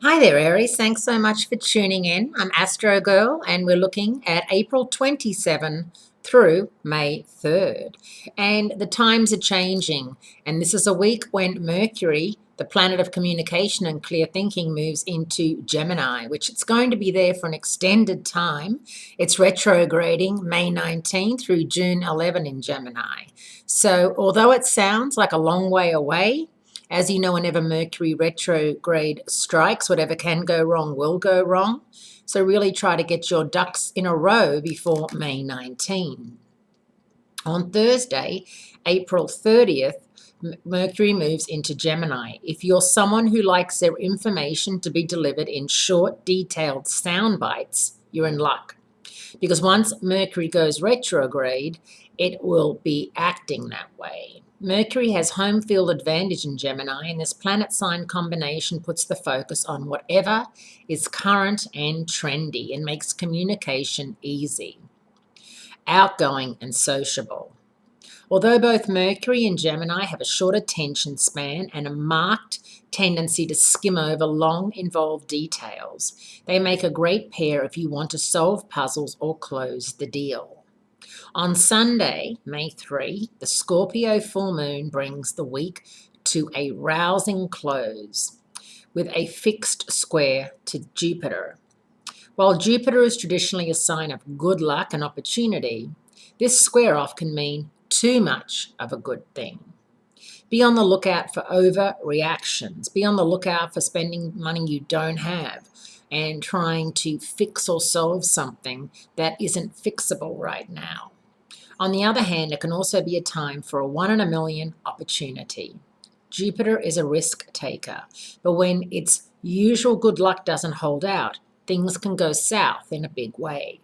Hi there, Aries. Thanks so much for tuning in. I'm Astrogirl, and we're looking at April 27 through May 3rd. And the times are changing, and this is a week when Mercury, the planet of communication and clear thinking, moves into Gemini, which it's going to be there for an extended time. It's retrograding May 19 through June 11 in Gemini. So, although it sounds like a long way away, as you know, whenever Mercury retrograde strikes, whatever can go wrong will go wrong. So really try to get your ducks in a row before May 19. On Thursday, April 30th, Mercury moves into Gemini. If you're someone who likes their information to be delivered in short, detailed sound bites, you're in luck. Because once Mercury goes retrograde, it will be acting that way. Mercury has home field advantage in Gemini, and this planet sign combination puts the focus on whatever is current and trendy and makes communication easy, outgoing and sociable. Although both Mercury and Gemini have a short attention span and a marked tendency to skim over long, involved details, they make a great pair if you want to solve puzzles or close the deal. On Sunday, May 3, the Scorpio full moon brings the week to a rousing close with a fixed square to Jupiter. While Jupiter is traditionally a sign of good luck and opportunity, this square off can mean too much of a good thing. Be on the lookout for overreactions. Be on the lookout for spending money you don't have and trying to fix or solve something that isn't fixable right now. On the other hand, it can also be a time for a 1 in a million opportunity. Jupiter is a risk taker, but when its usual good luck doesn't hold out, things can go south in a big way.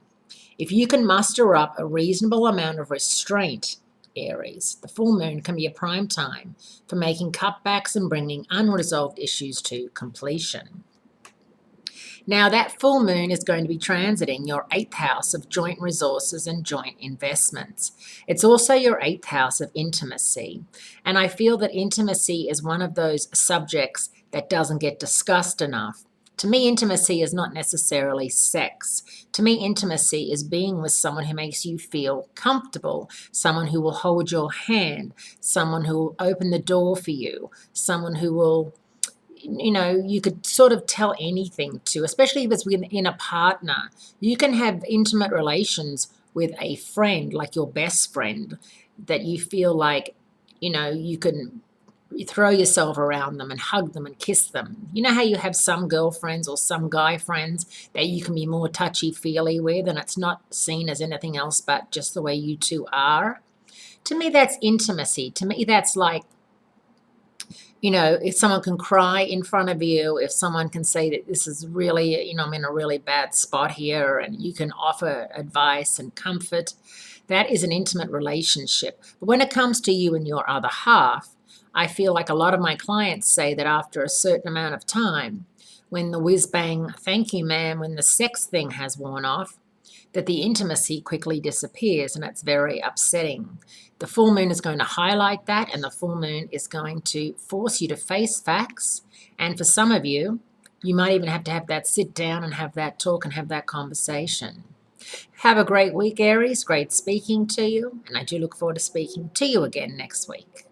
If you can muster up a reasonable amount of restraint, Aries, the full moon can be a prime time for making cutbacks and bringing unresolved issues to completion. Now, that full moon is going to be transiting your 8th house of joint resources and joint investments. It's also your 8th house of intimacy. And I feel that intimacy is one of those subjects that doesn't get discussed enough. To me, intimacy is not necessarily sex. To me, intimacy is being with someone who makes you feel comfortable, someone who will hold your hand, someone who will open the door for you, someone who will, you could sort of tell anything to, especially if it's within a partner. You can have intimate relations with a friend, like your best friend, that you feel like, you can throw yourself around them and hug them and kiss them. You know how you have some girlfriends or some guy friends that you can be more touchy-feely with, and it's not seen as anything else but just the way you two are? To me, that's intimacy. To me, that's like, if someone can cry in front of you, if someone can say that this is really, I'm in a really bad spot here, and you can offer advice and comfort, that is an intimate relationship. But when it comes to you and your other half, I feel like a lot of my clients say that after a certain amount of time, when the whiz-bang, thank you, ma'am, when the sex thing has worn off, that the intimacy quickly disappears, and it's very upsetting. The full moon is going to highlight that, and the full moon is going to force you to face facts. And for some of you, you might even have to have that sit down and have that talk and have that conversation. Have a great week, Aries. Great speaking to you, and I do look forward to speaking to you again next week.